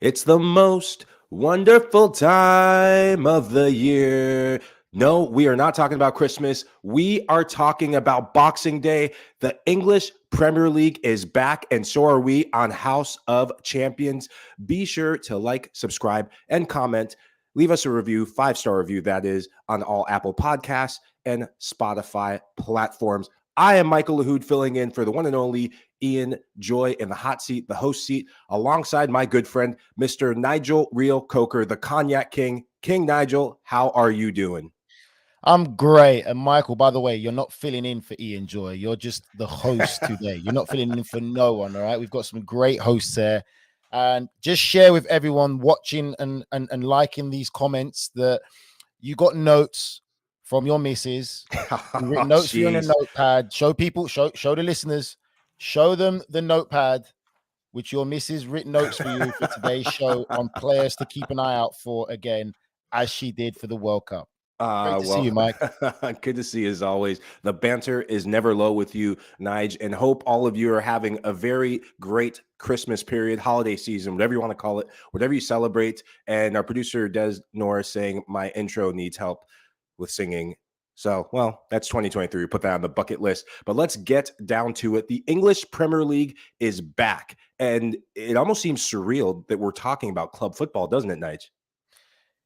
It's the most wonderful time of the year. No, we are not talking about Christmas. We are talking about Boxing Day. The English Premier League is back, and so are we on House of Champions. Be sure to like, subscribe, and comment. Leave us a review, 5-star review, that is, on all Apple Podcasts and Spotify platforms. I am Michael Lahoud, filling in for the one and only Ian Joy in the hot seat, the host seat, alongside my good friend, Mr. Nigel Reo-Coker, the Cognac King. King Nigel, how are you doing? I'm great. And Michael, by the way, you're not filling in for Ian Joy. You're just the host today. You're not filling in for no one. All right. We've got some great hosts there. And just share with everyone watching and liking these comments that you got notes from your missus. You written notes for you on a notepad. Show people, show the listeners, show them the notepad which your missus written notes for you for today's show on players to keep an eye out for again, as she did for the World Cup. Great to see you, Mike. Good to see you as always. The banter is never low with you, Nige, and hope all of you are having a very great Christmas period, holiday season, whatever you want to call it, whatever you celebrate. And our producer, Des Norris, saying my intro needs help with singing. So, well, that's 2023. We put that on the bucket list. But let's get down to it. The English Premier League is back. And it almost seems surreal that we're talking about club football, doesn't it, Nige?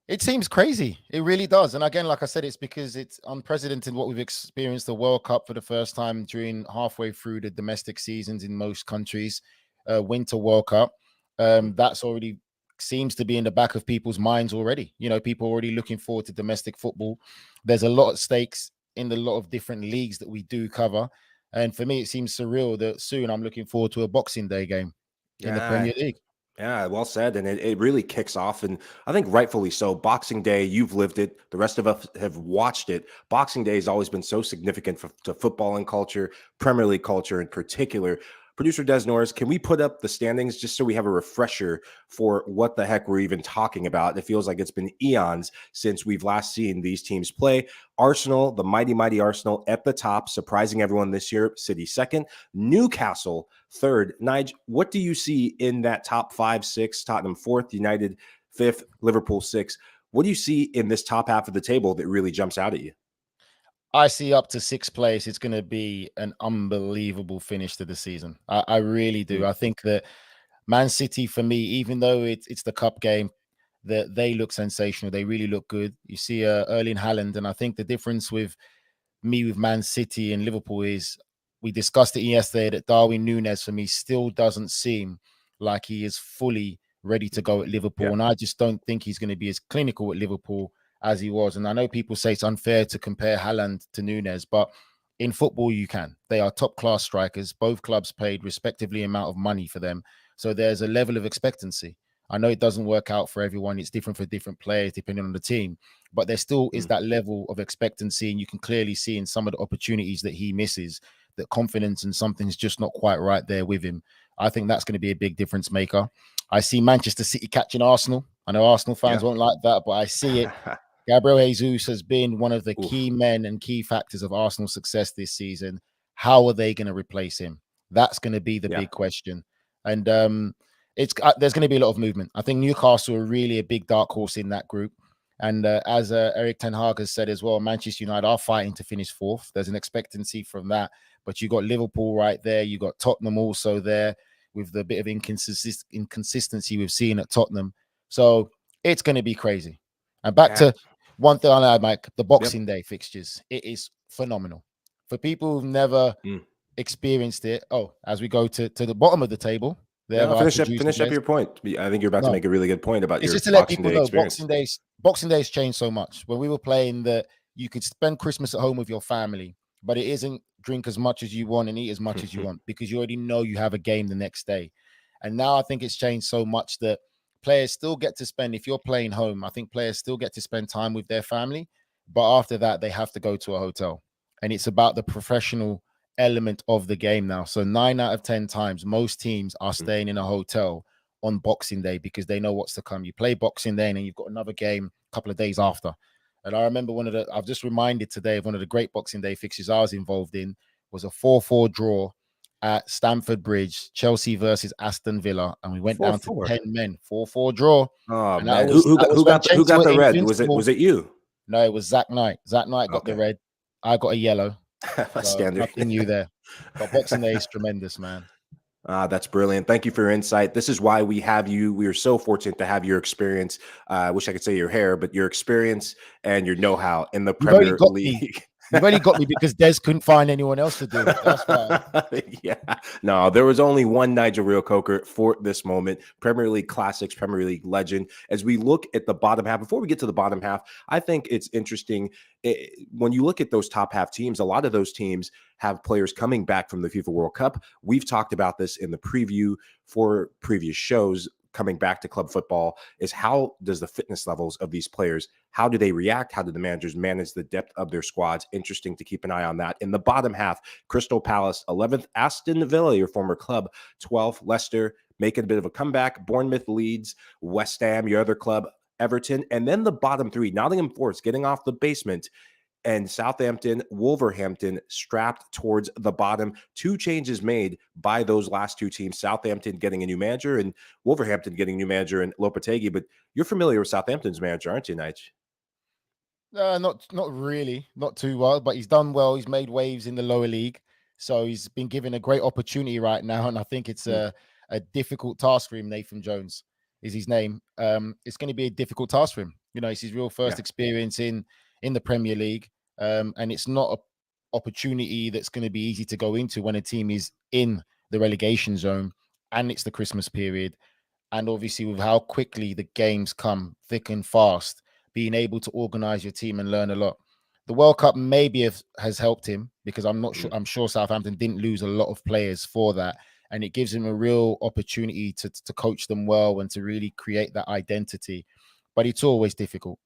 It seems crazy. It really does. And again, like I said, it's because it's unprecedented what we've experienced the World Cup for the first time during halfway through the domestic seasons in most countries, Winter World Cup. That's already seems to be in the back of people's minds already. You know, people are already looking forward to domestic football. There's a lot of stakes in the lot of different leagues that we do cover. And for me, it seems surreal that soon I'm looking forward to a Boxing Day game in the Premier League. Yeah, well said. And it really kicks off. And I think rightfully so. Boxing Day, you've lived it. The rest of us have watched it. Boxing Day has always been so significant to footballing culture, Premier League culture in particular. Producer Des Norris, can we put up the standings just so we have a refresher for what the heck we're even talking about? It feels like it's been eons since we've last seen these teams play. Arsenal, the mighty Arsenal at the top, surprising everyone this year. City second. Newcastle third. Nige, what do you see in that top 5, 6? Tottenham fourth, United fifth, Liverpool sixth. What do you see in this top half of the table that really jumps out at you? I see up to 6th place. It's going to be an unbelievable finish to the season. I really do. I think that Man City, for me, even though it's the cup game, that they look sensational. They really look good. You see Erling Haaland, and I think the difference with me with Man City and Liverpool is we discussed it yesterday that Darwin Núñez for me still doesn't seem like he is fully ready to go at Liverpool, and I just don't think he's going to be as clinical at Liverpool as he was. And I know people say it's unfair to compare Haaland to Núñez, but in football, you can. They are top class strikers. Both clubs paid respectively amount of money for them. So there's a level of expectancy. I know it doesn't work out for everyone. It's different for different players depending on the team, but there still is that level of expectancy. And you can clearly see in some of the opportunities that he misses that confidence and something's just not quite right there with him. I think that's going to be a big difference maker. I see Manchester City catching Arsenal. I know Arsenal fans won't like that, but I see it. Gabriel Jesus has been one of the key men and key factors of Arsenal's success this season. How are they going to replace him? That's going to be the big question. And there's going to be a lot of movement. I think Newcastle are really a big dark horse in that group. And as Eric Ten Hag has said as well, Manchester United are fighting to finish 4th. There's an expectancy from that. But you got Liverpool right there. You got Tottenham also there with the bit of inconsistency we've seen at Tottenham. So it's going to be crazy. And back to one thing I add, Mike, the Boxing Day fixtures. It is phenomenal. For people who've never experienced it, as we go to the bottom of the table, finish up your point. I think you're about to make a really good point about your just to let Boxing people Day know, experience. Boxing Days changed so much. When we were playing, that you could spend Christmas at home with your family, but it isn't drink as much as you want and eat as much as you want because you already know you have a game the next day. And now I think it's changed so much that players still get to spend, if you're playing home, I think players still get to spend time with their family. But after that, they have to go to a hotel. And it's about the professional element of the game now. So 9 out of 10 times, most teams are staying in a hotel on Boxing Day because they know what's to come. You play Boxing Day and then you've got another game a couple of days after. And I remember I've just reminded today of one of the great Boxing Day fixtures I was involved in was a 4-4 draw at Stamford Bridge, Chelsea versus Aston Villa, and we went down to 4-4. 10 men, 4-4 draw. Oh And that man, was that was when who Chelsea got were the red? invincible. Was it you? No, it was Zach Knight. Zach Knight got the Okay. red. I got a yellow. So Standard. nothing new there. But Boxing Day is tremendous, man. That's brilliant. Thank you for your insight. This is why we have you. We are so fortunate to have your experience. I wish I could say your hair, but your experience and your know-how in the You've only Premier got me. League. You've only got me because Des couldn't find anyone else to do it. That's why. Yeah. No, there was only one Nigel Reo-Coker for this moment. Premier League classics, Premier League legend. As we look at the bottom half, before we get to the bottom half, I think it's interesting. When you look at those top half teams, a lot of those teams have players coming back from the FIFA World Cup. We've talked about this in the preview for previous shows. Coming back to club football is how does the fitness levels of these players, how do they react? How do the managers manage the depth of their squads? Interesting to keep an eye on that. In the bottom half, Crystal Palace 11th, Aston Villa, your former club 12th, Leicester making a bit of a comeback, Bournemouth, Leeds, West Ham, your other club, Everton, and then the bottom three, Nottingham Forest getting off the basement, and Southampton, Wolverhampton strapped towards the bottom. Two changes made by those last two teams. Southampton getting a new manager and Wolverhampton getting a new manager in Lopetegui. But you're familiar with Southampton's manager, aren't you, Nige? Not really, not too well, but he's done well. He's made waves in the lower league, so he's been given a great opportunity right now, and I think it's a difficult task for him. Nathan Jones is his name. It's going to be a difficult task for him. You know, it's his real first experience in the Premier League, and it's not an opportunity that's going to be easy to go into when a team is in the relegation zone, and it's the Christmas period, and obviously with how quickly the games come thick and fast, being able to organize your team and learn a lot. The World Cup maybe has helped him because I'm not sure. I'm sure Southampton didn't lose a lot of players for that, and it gives him a real opportunity to coach them well and to really create that identity. But it's always difficult.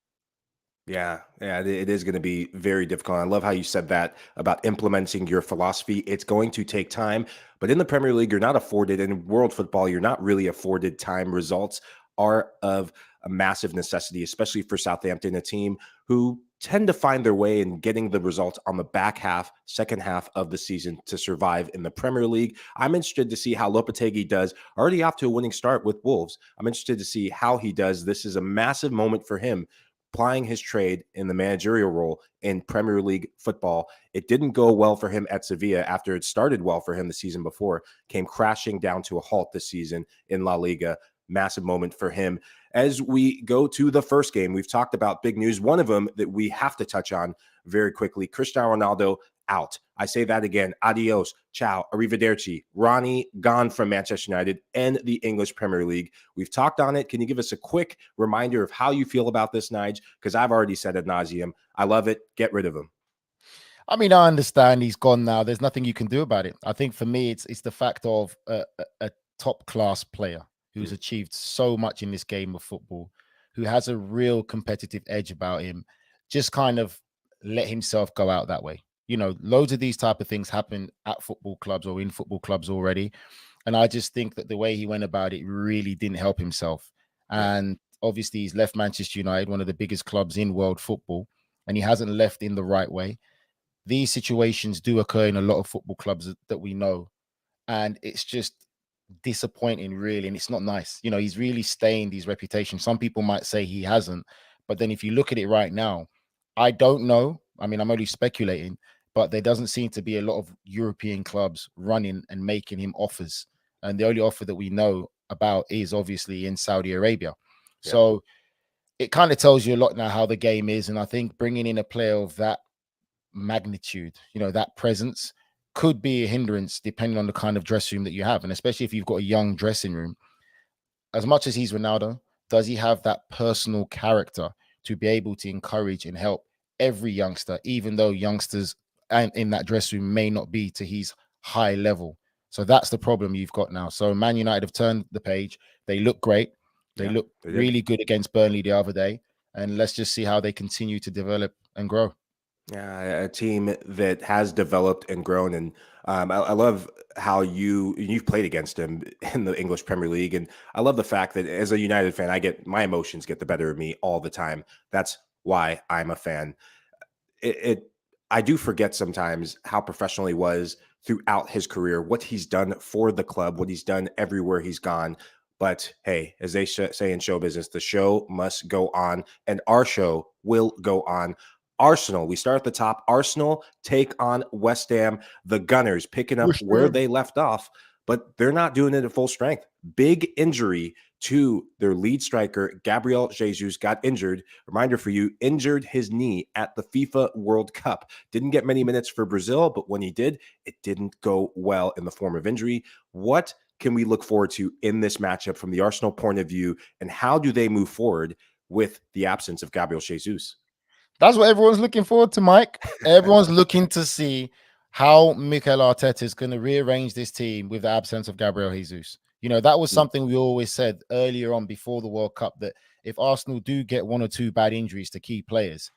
Yeah, it is going to be very difficult. I love how you said that about implementing your philosophy. It's going to take time, but in the Premier League, you're not afforded, in world football, you're not really afforded time. Results are of a massive necessity, especially for Southampton, a team who tend to find their way in getting the results on the back half, second half of the season to survive in the Premier League. I'm interested to see how Lopetegui does, already off to a winning start with Wolves. I'm interested to see how he does. This is a massive moment for him plying his trade in the managerial role in Premier League football. It didn't go well for him at Sevilla after it started well for him the season before, came crashing down to a halt this season in La Liga. Massive moment for him. As we go to the first game, we've talked about big news. One of them that we have to touch on very quickly, Cristiano Ronaldo out. I say that again. Adios. Ciao. Arrivederci. Ronnie gone from Manchester United and the English Premier League. We've talked on it. Can you give us a quick reminder of how you feel about this, Nige? Because I've already said ad nauseum. I love it. Get rid of him. I mean, I understand he's gone now. There's nothing you can do about it. I think for me, it's the fact of a top class player who's achieved so much in this game of football, who has a real competitive edge about him, just kind of let himself go out that way. You know, loads of these type of things happen at football clubs or in football clubs already. And I just think that the way he went about it really didn't help himself. Yeah. And obviously, he's left Manchester United, one of the biggest clubs in world football, and he hasn't left in the right way. These situations do occur in a lot of football clubs that we know, and it's just disappointing, really, and it's not nice. You know, he's really stained his reputation. Some people might say he hasn't, but then if you look at it right now, I don't know. I mean, I'm only speculating, but there doesn't seem to be a lot of European clubs running and making him offers, and the only offer that we know about is obviously in Saudi Arabia. Yeah. So it kind of tells you a lot now how the game is, and I think bringing in a player of that magnitude, you know, that presence could be a hindrance depending on the kind of dressing room that you have. And especially if you've got a young dressing room, as much as he's Ronaldo, does he have that personal character to be able to encourage and help every youngster, even though youngsters and in that dressing room may not be to his high level? So that's the problem you've got now. So Man United have turned the page. They look great. They look really good against Burnley the other day. And let's just see how they continue to develop and grow. Yeah, a team that has developed and grown, and I love how you've played against him in the English Premier League, and I love the fact that as a United fan, I get my emotions get the better of me all the time. That's why I'm a fan. It I do forget sometimes how professional he was throughout his career, what he's done for the club, what he's done everywhere he's gone. But hey, as they say in show business, the show must go on, and our show will go on. Arsenal, we start at the top. Arsenal take on West Ham. The Gunners picking up Wish where them. they left off, but they're not doing it at full strength. Big injury to their lead striker. Gabriel Jesus got injured. Reminder for you, injured his knee at the FIFA World Cup. Didn't get many minutes for Brazil, but when he did, it didn't go well in the form of injury. What can we look forward to in this matchup from the Arsenal point of view, and how do they move forward with the absence of Gabriel Jesus? That's what everyone's looking forward to, Mike. Everyone's looking to see how Mikel Arteta is going to rearrange this team with the absence of Gabriel Jesus. You know, that was something we always said earlier on before the World Cup, that if Arsenal do get one or two bad injuries to key players,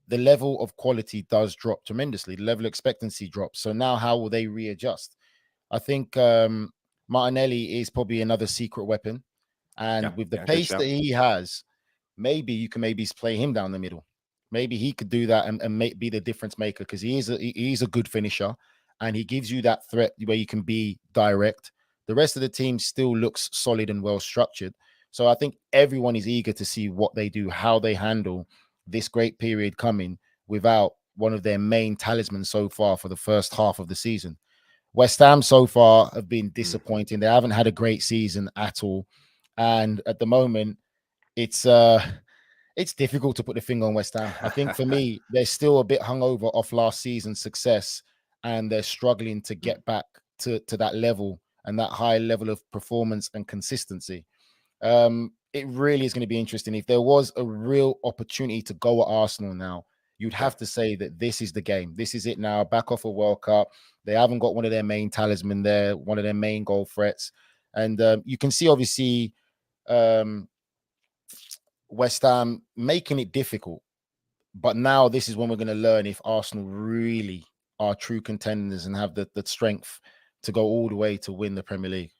the level of quality does drop tremendously. The level of expectancy drops. So now how will they readjust? I think Martinelli is probably another secret weapon. And with the Good pace shout. that he has, maybe you can play him down the middle. Maybe he could do that and be the difference maker, because he is a good finisher, and he gives you that threat where you can be direct. The rest of the team still looks solid and well structured. So I think everyone is eager to see what they do, how they handle this great period coming without one of their main talismans so far for the first half of the season. West Ham so far have been disappointing. They haven't had a great season at all. And at the moment, it's difficult to put the finger on West Ham. I think for me, they're still a bit hungover off last season's success, and they're struggling to get back to that level and that high level of performance and consistency. It really is going to be interesting. If there was a real opportunity to go at Arsenal now, you'd have to say that this is the game. This is it now. Back off a World Cup. They haven't got one of their main talisman there, one of their main goal threats. And you can see, obviously, West Ham making it difficult. But now this is when we're going to learn if Arsenal really are true contenders and have the strength to go all the way to win the Premier League.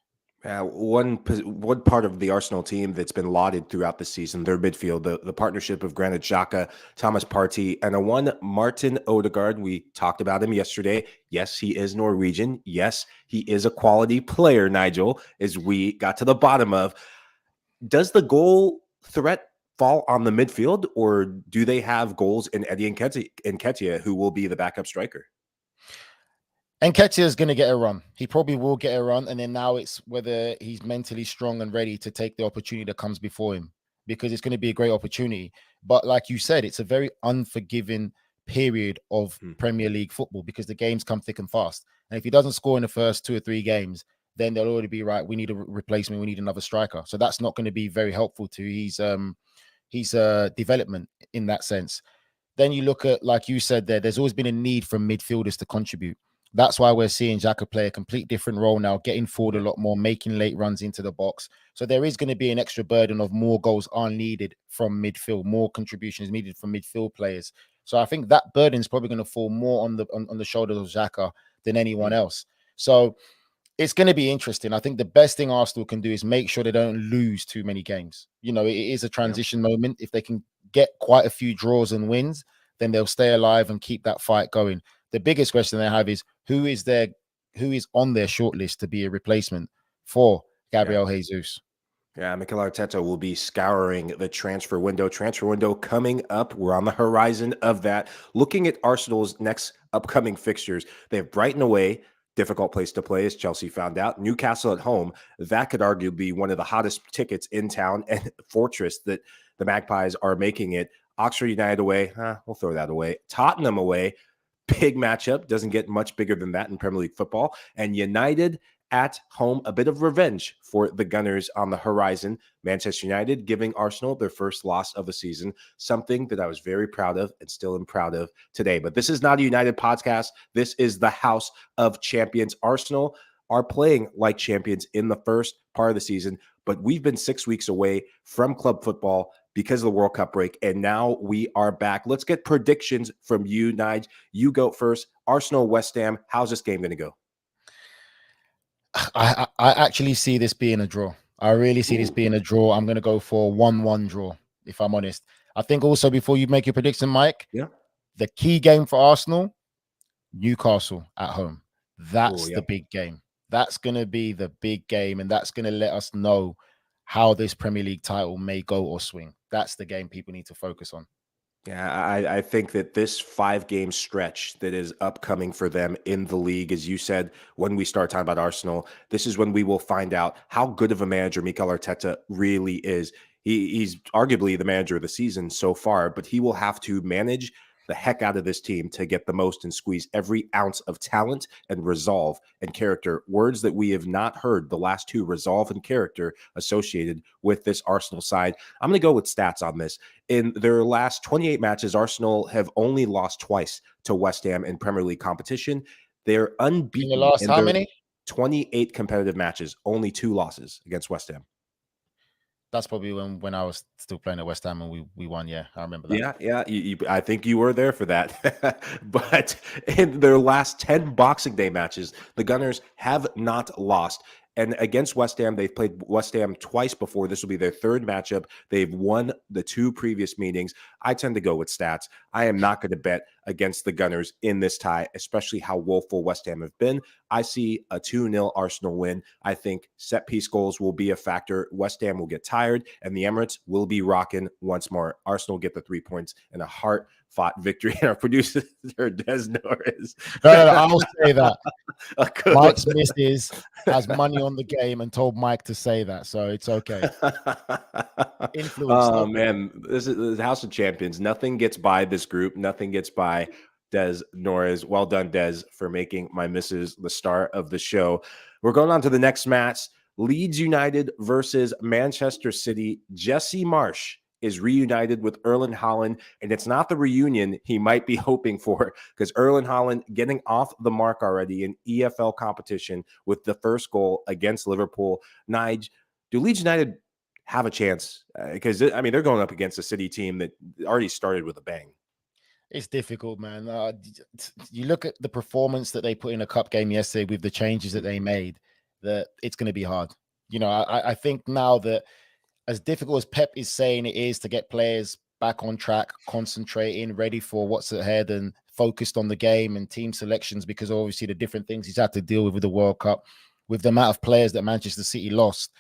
One part of the Arsenal team that's been lauded throughout the season, their midfield, the partnership of Granit Xhaka, Thomas Partey, and a one Martin Odegaard. We talked about him yesterday. Yes, he is Norwegian. Yes, he is a quality player, Nigel, as we got to the bottom of. Does the goal threat fall on the midfield, or do they have goals in Eddie Nketiah, who will be the backup striker? Nketiah is going to get a run. He probably will get a run. And then now it's whether he's mentally strong and ready to take the opportunity that comes before him, because it's going to be a great opportunity. But like you said, it's a very unforgiving period of Premier League football, because the games come thick and fast. And if he doesn't score in the first 2 or 3 games, then they'll already be right. We need a replacement. We need another striker. So that's not going to be very helpful to his development in that sense. Then you look at, like you said there's always been a need for midfielders to contribute. That's why we're seeing Xhaka play a complete different role now, getting forward a lot more, making late runs into the box. So there is going to be an extra burden of more goals are needed from midfield, more contributions needed from midfield players. So I think that burden is probably going to fall more on the shoulders of Xhaka than anyone else. So it's going to be interesting. I think the best thing Arsenal can do is make sure they don't lose too many games. You know, it is a transition moment. If they can get quite a few draws and wins, then they'll stay alive and keep that fight going. The biggest question they have is who is on their shortlist to be a replacement for Gabriel Jesus? Yeah, Mikel Arteta will be scouring the transfer window. Transfer window coming up. We're on the horizon of that. Looking at Arsenal's next upcoming fixtures, they have Brighton away. Difficult place to play, as Chelsea found out. Newcastle at home. That could arguably be one of the hottest tickets in town, and fortress that the Magpies are making it. Oxford United away. We'll throw that away. Tottenham away. Big matchup. Doesn't get much bigger than that in Premier League football. And United at home, a bit of revenge for the Gunners on the horizon. Manchester United giving Arsenal their first loss of the season, something that I was very proud of and still am proud of today. But this is not a United podcast. This is the House of Champions. Arsenal are playing like champions in the first part of the season, but we've been 6 weeks away from club football because of the World Cup break, and now we are back. Let's get predictions from you, Nige. You go first. Arsenal, West Ham, how's this game going to go? I actually see this being a draw. I really see this being a draw. I'm going to go for a 1-1 draw, if I'm honest. I think also, before you make your prediction, Mike, the key game for Arsenal Newcastle at home. Oh, That's yeah. the big game. That's going to be the big game, and that's going to let us know how this Premier League title may go or swing. That's the game people need to focus on. Yeah, I think that this 5 game stretch that is upcoming for them in the league, as you said, when we start talking about Arsenal, this is when we will find out how good of a manager Mikel Arteta really is. He's arguably the manager of the season so far, but he will have to manage the heck out of this team to get the most and squeeze every ounce of talent and resolve and character. Words that we have not heard the last two, resolve and character, associated with this Arsenal side. I'm going to go with stats on this. In their last 28 matches, Arsenal have only lost twice to West Ham in Premier League competition. They're In the unbeaten last in how their many? 28 competitive matches, only 2 losses against West Ham. That's probably when I was still playing at West Ham and we won. Yeah, I remember that. Yeah. I think you were there for that. But in their last 10 Boxing Day matches, the Gunners have not lost. And against West Ham, they've played West Ham twice before. This will be their third matchup. They've won the 2 previous meetings. I tend to go with stats. I am not going to bet against the Gunners in this tie, especially how woeful West Ham have been. I see a 2-0 Arsenal win. I think set piece goals will be a factor. West Ham will get tired, and the Emirates will be rocking once more. Arsenal will get the 3 points and a hard-fought victory. And our producer, Des Norris. No, I'll say that. Mike's One. missus has money on the game and told Mike to say that, so it's okay. Influence. Oh man, this is the House of Champions. Nothing gets by this group. Nothing gets by Des Norris. Well done, Des, for making my missus the star of the show. We're going on to the next match. Leeds United versus Manchester City. Jesse Marsch is reunited with Erling Haaland, and it's not the reunion he might be hoping for, because Erling Haaland getting off the mark already in EFL competition with the first goal against Liverpool. Nige, do Leeds United have a chance? Because I mean, they're going up against a City team that already started with a bang. It's difficult, man. You look at the performance that they put in a cup game yesterday with the changes that they made, that it's going to be hard. You know, I think now that as difficult as Pep is saying it is to get players back on track, concentrating, ready for what's ahead and focused on the game and team selections, because obviously the different things he's had to deal with the World Cup, with the amount of players that Manchester City lost,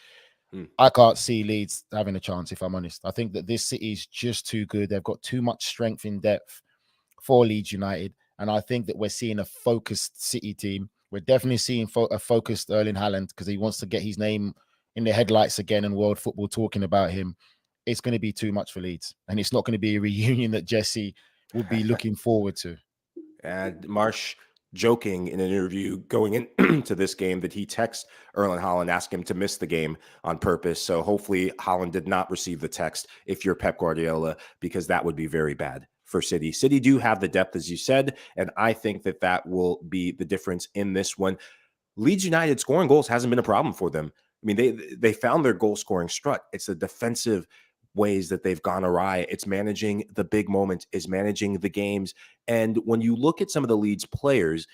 I can't see Leeds having a chance, if I'm honest. I think that this City is just too good. They've got too much strength in depth for Leeds United. And I think that we're seeing a focused City team. We're definitely seeing a focused Erling Haaland, because he wants to get his name in the headlights again and world football talking about him. It's going to be too much for Leeds. And it's not going to be a reunion that Jesse would be looking forward to. And Marsch joking in an interview going into this game that he texted Erling Haaland, asked him to miss the game on purpose. So hopefully Haaland did not receive the text if you're Pep Guardiola, because that would be very bad for City. City do have the depth, as you said, and I think that that will be the difference in this one. Leeds United scoring goals hasn't been a problem for them. I mean, they found their goal scoring strut. It's the defensive ways that they've gone awry. It's managing the big moments, is managing the games. And when you look at some of the Leeds players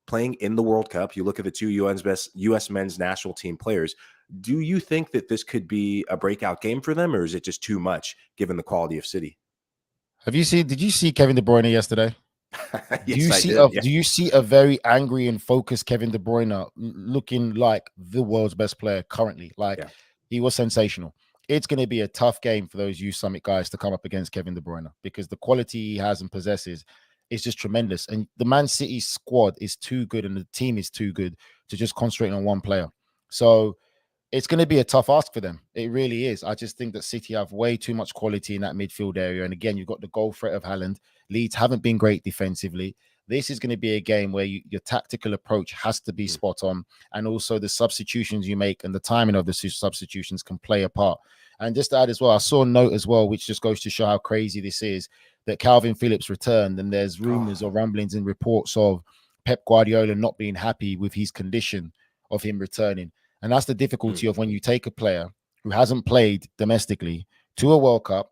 playing in the World Cup, you look at the 2 US men's national team players, do you think that this could be a breakout game for them, or is it just too much given the quality of City? Did you see Kevin De Bruyne yesterday? Yes, I did. Do you see a very angry and focused Kevin De Bruyne looking like the world's best player currently? He was sensational. It's going to be a tough game for those youth summit guys to come up against Kevin De Bruyne, because the quality he has and possesses is just tremendous. And the Man City squad is too good and the team is too good to just concentrate on one player. So it's going to be a tough ask for them. It really is. I just think that City have way too much quality in that midfield area. And again, you've got the goal threat of Haaland. Leeds haven't been great defensively. This is going to be a game where your tactical approach has to be spot on. And also the substitutions you make and the timing of the substitutions can play a part. And just to add as well, I saw a note as well, which just goes to show how crazy this is, that Calvin Phillips returned. And there's rumors or rumblings and reports of Pep Guardiola not being happy with his condition of him returning. And that's the difficulty of when you take a player who hasn't played domestically to a World Cup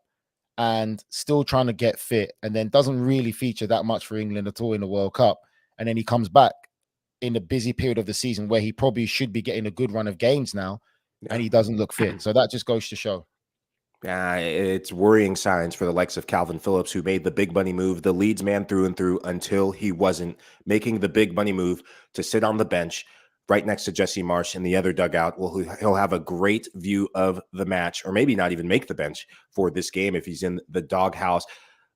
and still trying to get fit, and then doesn't really feature that much for England at all in the World Cup. And then he comes back in a busy period of the season where he probably should be getting a good run of games now, and he doesn't look fit. So that just goes to show. It's worrying signs for the likes of Calvin Phillips, who made the big money move, the Leeds man through and through, until he wasn't making the big money move to sit on the bench right next to Jesse Marsh in the other dugout. Well, he'll have a great view of the match, or maybe not even make the bench for this game if he's in the doghouse.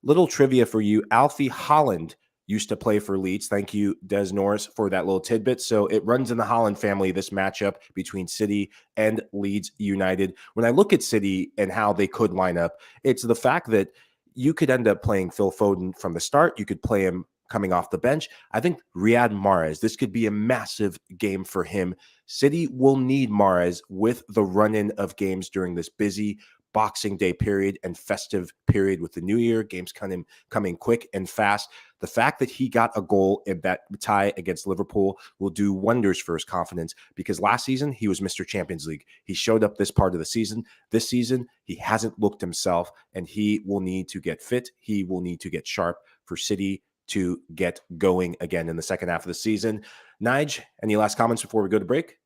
Little trivia for you: Alfie Holland used to play for Leeds. Thank you, Des Norris, for that little tidbit. So it runs in the Holland family, this matchup between City and Leeds United. When I look at City and how they could line up, it's the fact that you could end up playing Phil Foden from the start. You could play him coming off the bench. I think Riyad Mahrez, this could be a massive game for him. City will need Mahrez with the run-in of games during this busy Boxing Day period and festive period with the New Year, games coming quick and fast. The fact that he got a goal in that tie against Liverpool will do wonders for his confidence, because last season he was Mr. Champions League. He showed up this part of the season. This season, he hasn't looked himself, and he will need to get fit. He will need to get sharp for City to get going again in the second half of the season. Nige, any last comments before we go to break?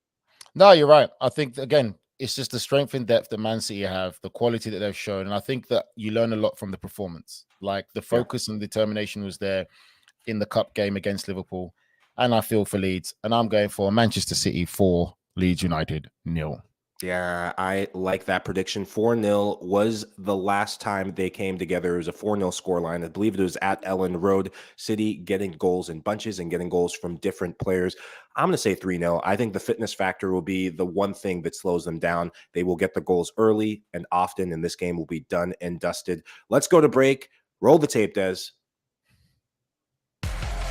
No, you're right. I think, again, it's just the strength and depth that Man City have, the quality that they've shown. And I think that you learn a lot from the performance. Like, the focus and determination was there in the cup game against Liverpool. And I feel for Leeds. And I'm going for Manchester City 4, Leeds United 0. Yeah, I like that prediction. 4-0 was the last time they came together. It was a 4-0 scoreline. I believe it was at Ellen Road. City getting goals in bunches and getting goals from different players. I'm going to say 3-0. I think the fitness factor will be the one thing that slows them down. They will get the goals early and often, and this game will be done and dusted. Let's go to break. Roll the tape, Des.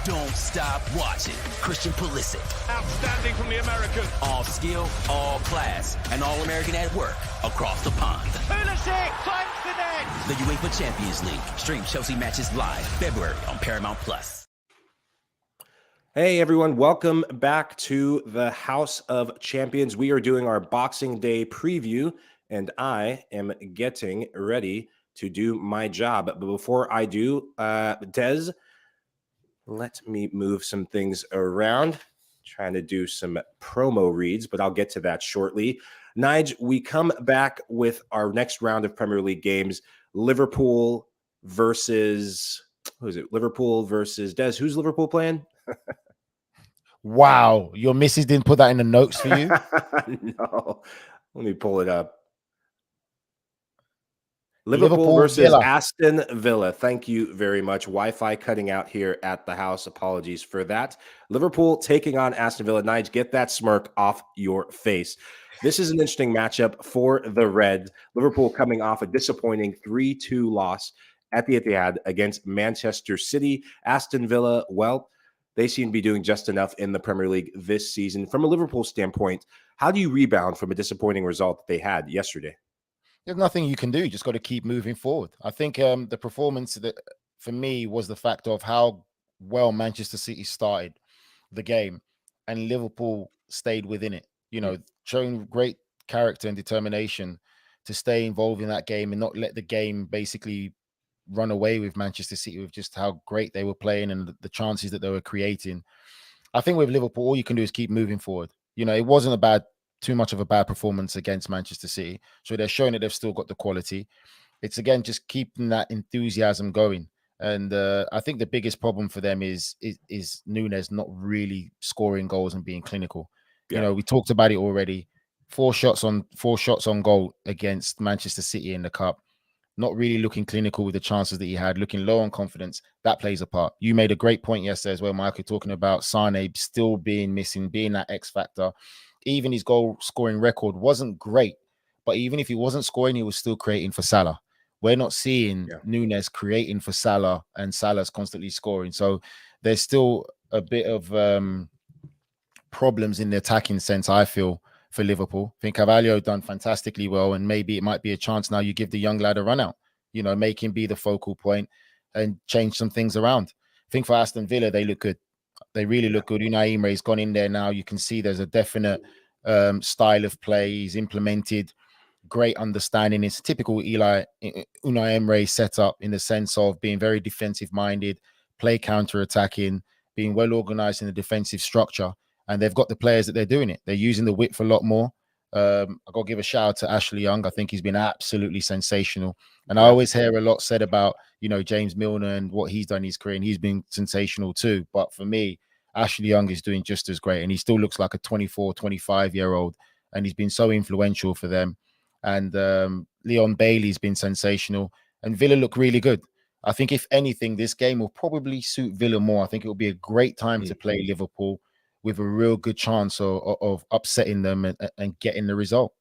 Don't stop watching. Christian Pulisic. Outstanding from the American. All skill, all class, and all American at work across the pond. Pulisic finds the net. The UEFA Champions League. Stream Chelsea matches live February on Paramount Plus. Hey everyone, welcome back to the House of Champions. We are doing our Boxing Day preview, and I am getting ready to do my job. But before I do, Des, let me move some things around. Trying to do some promo reads, but I'll get to that shortly. Nige, we come back with our next round of Premier League games. Liverpool versus, who is it? Liverpool versus Des. Who's Liverpool playing? Wow, your missus didn't put that in the notes for you? No. Let me pull it up. Liverpool versus Villa. Aston Villa. Thank you very much. Wi-Fi cutting out here at the house. Apologies for that. Liverpool taking on Aston Villa. Nige, get that smirk off your face. This is an interesting matchup for the Reds. Liverpool coming off a disappointing 3-2 loss at the Etihad against Manchester City. Aston Villa, well, they seem to be doing just enough in the Premier League this season. From a Liverpool standpoint, how do you rebound from a disappointing result that they had yesterday? There's nothing you can do. You just got to keep moving forward. I think the performance that for me was the fact of how well Manchester City started the game and Liverpool stayed within it, showing great character and determination to stay involved in that game and not let the game basically run away with Manchester City, with just how great they were playing and the chances that they were creating. I think with Liverpool, all you can do is keep moving forward. It wasn't too much of a bad performance against Manchester City. So they're showing that they've still got the quality. It's, again, just keeping that enthusiasm going. And I think the biggest problem for them is Núñez not really scoring goals and being clinical. Yeah. We talked about it already. 4 shots on goal against Manchester City in the cup. Not really looking clinical with the chances that he had, looking low on confidence. That plays a part. You made a great point yesterday as well, Michael, talking about Sane still being missing, being that X factor. Even his goal scoring record wasn't great, but even if he wasn't scoring, he was still creating for Salah. We're not seeing Núñez creating for Salah, and Salah's constantly scoring. So there's still a bit of problems in the attacking sense, I feel, for Liverpool. I think Carvalho done fantastically well, and maybe it might be a chance now you give the young lad a run out, make him be the focal point and change some things around. I think for Aston Villa, they look good. They really look good. Unai Emery's gone in there now. You can see there's a definite style of play he's implemented. Great understanding. It's typical Unai Emery setup in the sense of being very defensive-minded, play counter-attacking, being well organized in the defensive structure. And they've got the players that they're doing it. They're using the width a lot more. I got to give a shout out to Ashley Young. I think he's been absolutely sensational. And I Yeah. always hear a lot said about, James Milner and what he's done in his career, and he's been sensational too. But for me, Ashley Young is doing just as great, and he still looks like a 24, 25-year-old, and he's been so influential for them. And Leon Bailey's been sensational, and Villa look really good. I think if anything, this game will probably suit Villa more. I think it will be a great time to play Liverpool with a real good chance of upsetting them and getting the result.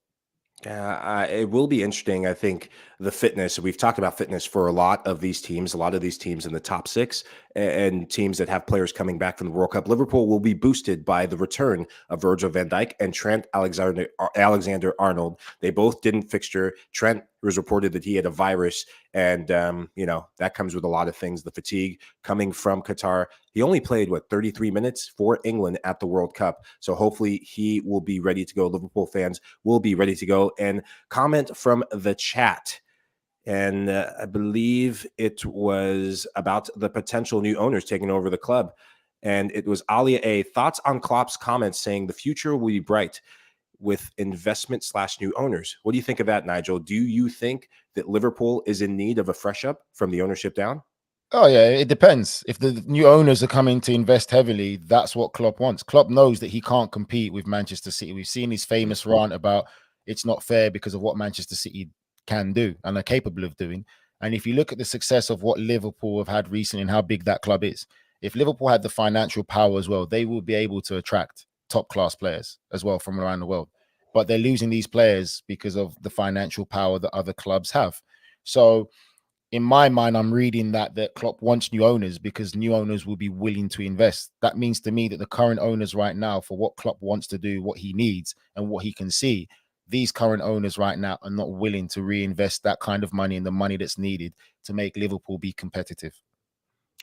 Yeah, it will be interesting. I think the fitness, we've talked about fitness for a lot of these teams in the top six and teams that have players coming back from the World Cup. Liverpool will be boosted by the return of Virgil van Dijk and Trent Alexander-Arnold. They both didn't fixture. Trent was reported that he had a virus, and that comes with a lot of things. The fatigue coming from Qatar. He only played 33 minutes for England at the World Cup, so hopefully he will be ready to go. Liverpool fans will be ready to go. And comment from the chat, and I believe it was about the potential new owners taking over the club, and it was Alia A. Thoughts on Klopp's comments saying the future will be bright with investment/new owners. What do you think of that, Nigel? Do you think that Liverpool is in need of a fresh up from the ownership down? Oh, yeah, it depends. If the new owners are coming to invest heavily, that's what Klopp wants. Klopp knows that he can't compete with Manchester City. We've seen his famous rant about it's not fair because of what Manchester City can do and are capable of doing. And if you look at the success of what Liverpool have had recently and how big that club is, if Liverpool had the financial power as well, they will be able to attract top-class players as well from around the world. But they're losing these players because of the financial power that other clubs have. So in my mind, I'm reading that Klopp wants new owners because new owners will be willing to invest. That means to me that the current owners right now, for what Klopp wants to do, what he needs and what he can see, these current owners right now are not willing to reinvest that kind of money and the money that's needed to make Liverpool be competitive.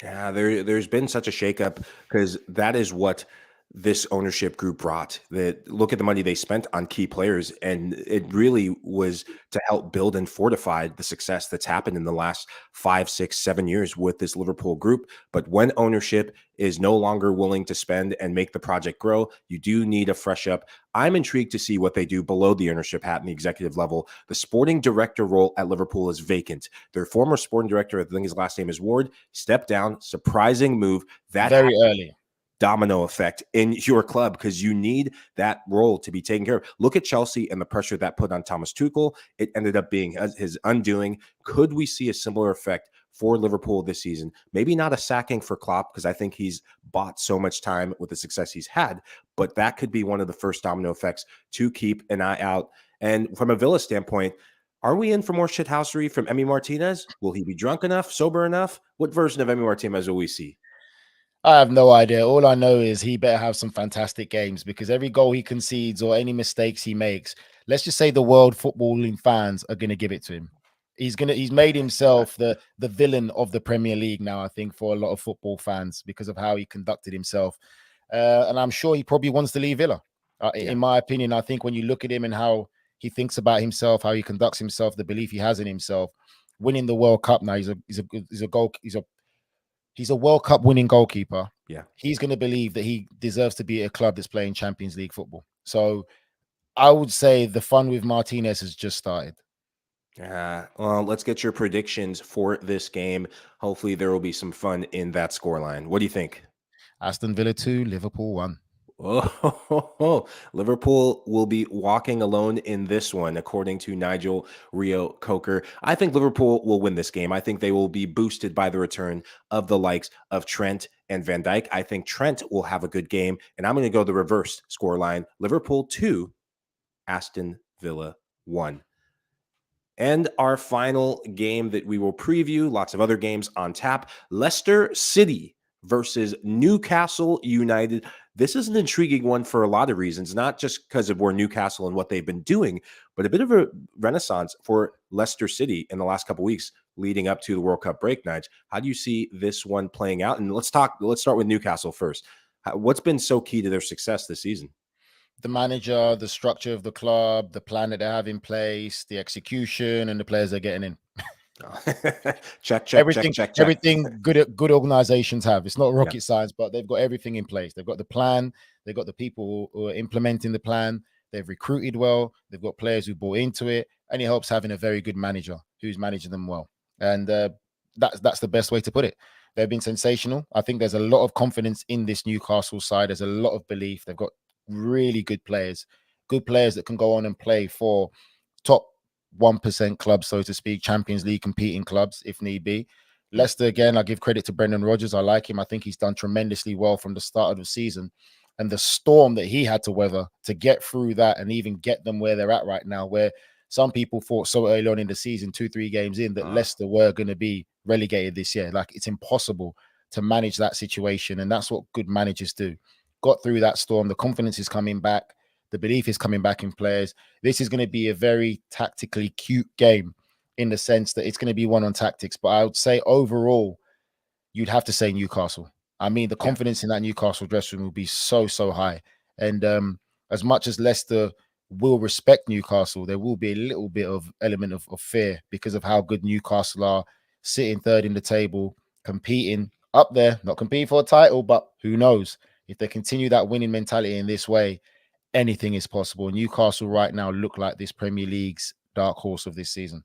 Yeah, there's been such a shakeup because that is what this ownership group brought. That look at the money they spent on key players, and it really was to help build and fortify the success that's happened in the last 5, 6, 7 years with this Liverpool group. But when ownership is no longer willing to spend and make the project grow, you do need a fresh up. I'm intrigued to see what they do below the ownership hat in the executive level. The sporting director role at Liverpool is vacant. Their former sporting director, I think his last name is Ward, stepped down. Surprising move. That very early. Domino effect in your club because you need that role to be taken care of. Look at Chelsea and the pressure that put on Thomas Tuchel. It ended up being his undoing. Could we see a similar effect for Liverpool this season? Maybe not a sacking for Klopp because I think he's bought so much time with the success he's had, but that could be one of the first domino effects to keep an eye out. And from a Villa standpoint, are we in for more shithousery from Emi Martinez? Will he be drunk enough, sober enough? What version of Emi Martinez will we see? I have no idea. All I know is he better have some fantastic games because every goal he concedes or any mistakes he makes, let's just say the world footballing fans are going to give it to him. He's made himself the villain of the Premier League now, I think, for a lot of football fans because of how he conducted himself. And I'm sure he probably wants to leave Villa. In my opinion, I think when you look at him and how he thinks about himself, how he conducts himself, the belief he has in himself, winning the World Cup now, he's a World Cup winning goalkeeper. Yeah. He's going to believe that he deserves to be at a club that's playing Champions League football. So I would say the fun with Martinez has just started. Well, let's get your predictions for this game. Hopefully there will be some fun in that scoreline. What do you think? Aston Villa 2, Liverpool 1. Oh, Liverpool will be walking alone in this one, according to Nigel Reo-Coker. I think Liverpool will win this game. I think they will be boosted by the return of the likes of Trent and Van Dijk. I think Trent will have a good game, and I'm going to go the reverse scoreline. Liverpool 2, Aston Villa 1. And our final game that we will preview, lots of other games on tap, Leicester City versus Newcastle United. This is an intriguing one for a lot of reasons, not just because of where Newcastle and what they've been doing, but a bit of a renaissance for Leicester City in the last couple of weeks leading up to the World Cup break, Nige. How do you see this one playing out? And let's start with Newcastle first. What's been so key to their success this season? The manager, the structure of the club, the plan that they have in place, the execution, and the players they're getting in. check. Everything good organizations have. It's not rocket science, but they've got everything in place. They've got the plan. They've got the people who are implementing the plan. They've recruited well. They've got players who bought into it, and it helps having a very good manager who's managing them well. And that's the best way to put it. They've been sensational. I think there's a lot of confidence in this Newcastle side. There's a lot of belief. They've got really good players that can go on and play for top 1% clubs, so to speak, Champions League competing clubs if need be. Leicester, again, I give credit to Brendan Rodgers. I like him. I think he's done tremendously well from the start of the season. And the storm that he had to weather to get through that and even get them where they're at right now, where some people thought so early on in the season, 2-3 games in, that Leicester were going to be relegated this year. Like, it's impossible to manage that situation. And that's what good managers do. Got through that storm. The confidence is coming back. The belief is coming back in players. This is going to be a very tactically cute game in the sense that it's going to be one on tactics. But I would say overall, you'd have to say Newcastle. I mean, the confidence in that Newcastle dressing room will be so high. And as much as Leicester will respect Newcastle, there will be a little bit of element of fear because of how good Newcastle are, sitting third in the table, competing up there, not competing for a title, but who knows? If they continue that winning mentality in this way, anything is possible. Newcastle right now look like this Premier League's dark horse of this season.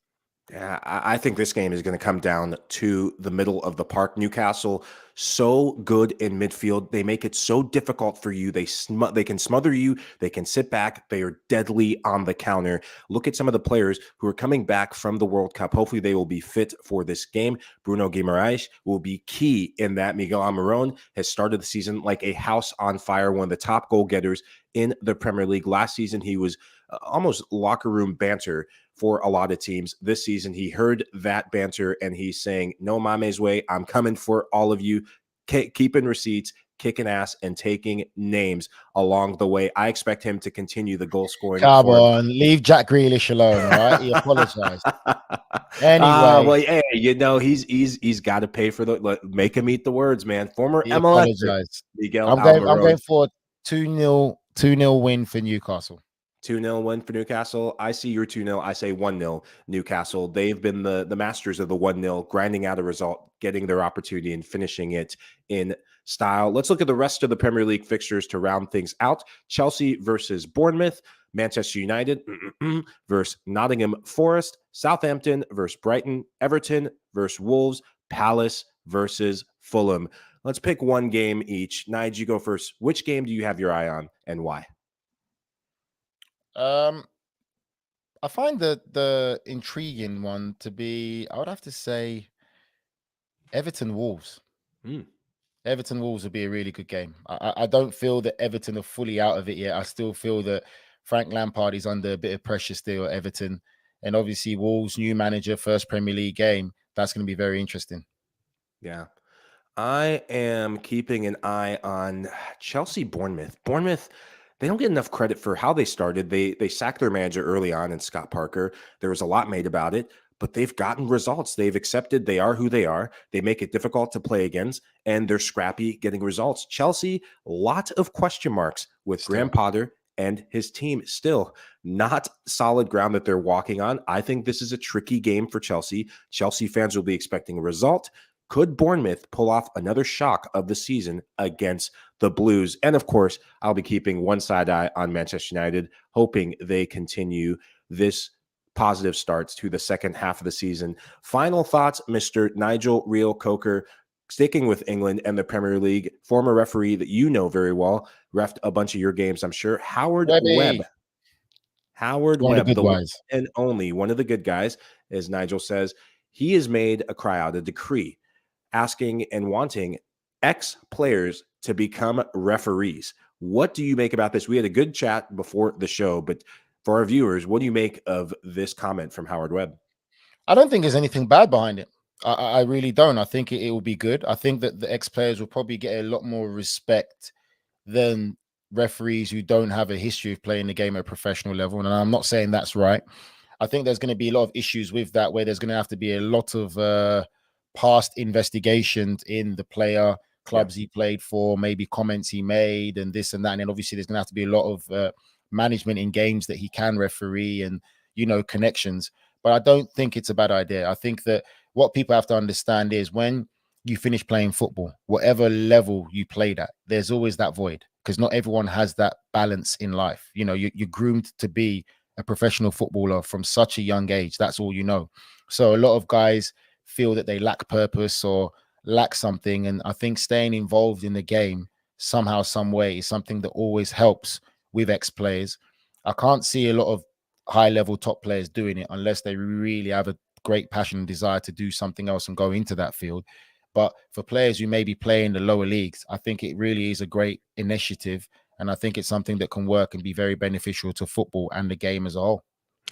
Yeah, I think this game is going to come down to the middle of the park. Newcastle, so good in midfield. They make it so difficult for you. They can smother you. They can sit back. They are deadly on the counter. Look at some of the players who are coming back from the World Cup. Hopefully they will be fit for this game. Bruno Guimaraes will be key in that. Miguel Almiron has started the season like a house on fire, one of the top goal getters in the Premier League. Last season, he was almost locker room banter for a lot of teams. This season, he heard that banter and he's saying, no mames way, I'm coming for all of you, keeping receipts, kicking ass, and taking names along the way. I expect him to continue the goal scoring. Come on, leave Jack Grealish alone, all right? He apologized. Anyway. Well, hey, you know, he's got to pay for the, make him eat the words, man. Former MLS. Miguel I'm going for 2-0 win for Newcastle. 2-0 win for Newcastle. I see your 2-0. I say 1-0 Newcastle. They've been the masters of the 1-0, grinding out a result, getting their opportunity and finishing it in style. Let's look at the rest of the Premier League fixtures to round things out. Chelsea versus Bournemouth, Manchester United versus Nottingham Forest, Southampton versus Brighton, Everton versus Wolves, Palace versus Fulham. Let's pick one game each. Nige, you go first. Which game do you have your eye on and why? I find the intriguing one to be, I would have to say, Everton Wolves. Everton Wolves would be a really good game. I don't feel that Everton are fully out of it yet. I still feel that Frank Lampard is under a bit of pressure still at Everton. And obviously Wolves, new manager, first Premier League game. That's going to be very interesting. Yeah. I am keeping an eye on Chelsea Bournemouth. Bournemouth, they don't get enough credit for how they started. They sacked their manager early on in Scott Parker. There was a lot made about it, but they've gotten results. They've accepted they are who they are. They make it difficult to play against, and they're scrappy getting results. Chelsea, lot of question marks with Graham Potter and his team. Still not solid ground that they're walking on. I think this is a tricky game for Chelsea. Chelsea fans will be expecting a result. Could Bournemouth pull off another shock of the season against the Blues? And of course, I'll be keeping one side eye on Manchester United, hoping they continue this positive starts to the second half of the season. Final thoughts, Mr. Nigel Reo-Coker, sticking with England and the Premier League, former referee that you know very well, refed a bunch of your games, I'm sure. Howard Webb. Howard Webb, the one and only one of the good guys, as Nigel says, he has made a cry out, a decree, asking and wanting ex-players to become referees. What do you make about this? We had a good chat before the show, but for our viewers, what do you make of this comment from Howard Webb? I don't think there's anything bad behind it. I really don't. I think it will be good. I think that the ex-players will probably get a lot more respect than referees who don't have a history of playing the game at a professional level. And I'm not saying that's right. I think there's going to be a lot of issues with that, where there's going to have to be a lot of past investigations in the player, clubs he played for, maybe comments he made and this and that. And then obviously there's going to have to be a lot of management in games that he can referee and, you know, connections. But I don't think it's a bad idea. I think that what people have to understand is when you finish playing football, whatever level you played at, there's always that void. because not everyone has that balance in life. You know, you're groomed to be a professional footballer from such a young age. That's all you know. So a lot of guys feel that they lack purpose or lack something. And I think staying involved in the game somehow, some way is something that always helps with ex-players. I can't see a lot of high-level top players doing it unless they really have a great passion and desire to do something else and go into that field. But for players who maybe play in the lower leagues, I think it really is a great initiative. And I think it's something that can work and be very beneficial to football and the game as a whole.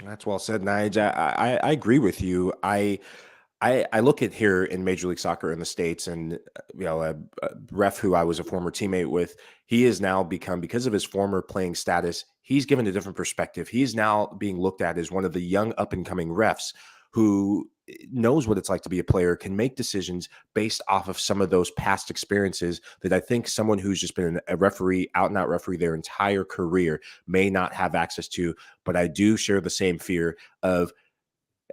That's well said, Nigel. I agree with you. I look at here in Major League Soccer in the States, and a ref who I was a former teammate with, he has now become, because of his former playing status, he's given a different perspective. He's now being looked at as one of the young up and coming refs who knows what it's like to be a player, can make decisions based off of some of those past experiences that I think someone who's just been a referee, out and out referee their entire career may not have access to. But I do share the same fear of,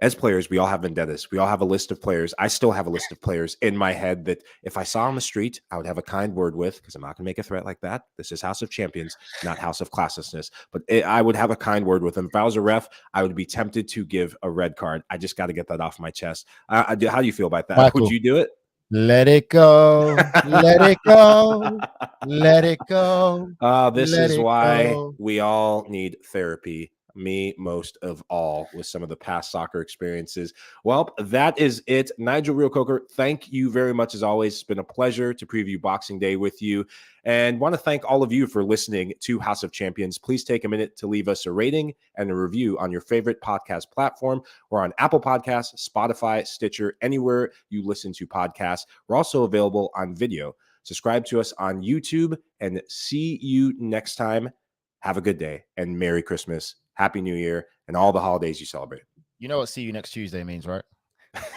as players, we all have vendettas. We all have a list of players. I still have a list of players in my head that if I saw on the street, I would have a kind word with, because I'm not going to make a threat like that. This is House of Champions, not House of Classlessness. But I would have a kind word with them. If I was a ref, I would be tempted to give a red card. I just got to get that off my chest. How do you feel about that? Michael, would you do it? Let it go. Let it go. Let it go. This is why we all need therapy. Me most of all, with some of the past soccer experiences. Well, that is it. Nigel Reo-Coker, thank you very much as always. It's been a pleasure to preview Boxing Day with you, and want to thank all of you for listening to House of Champions. Please take a minute to leave us a rating and a review on your favorite podcast platform. We're on Apple Podcasts, Spotify, Stitcher, anywhere you listen to podcasts. We're also available on video. Subscribe to us on YouTube, and see you next time. Have a good day and Merry Christmas. Happy New Year, and all the holidays you celebrate. You know what see you next Tuesday means, right?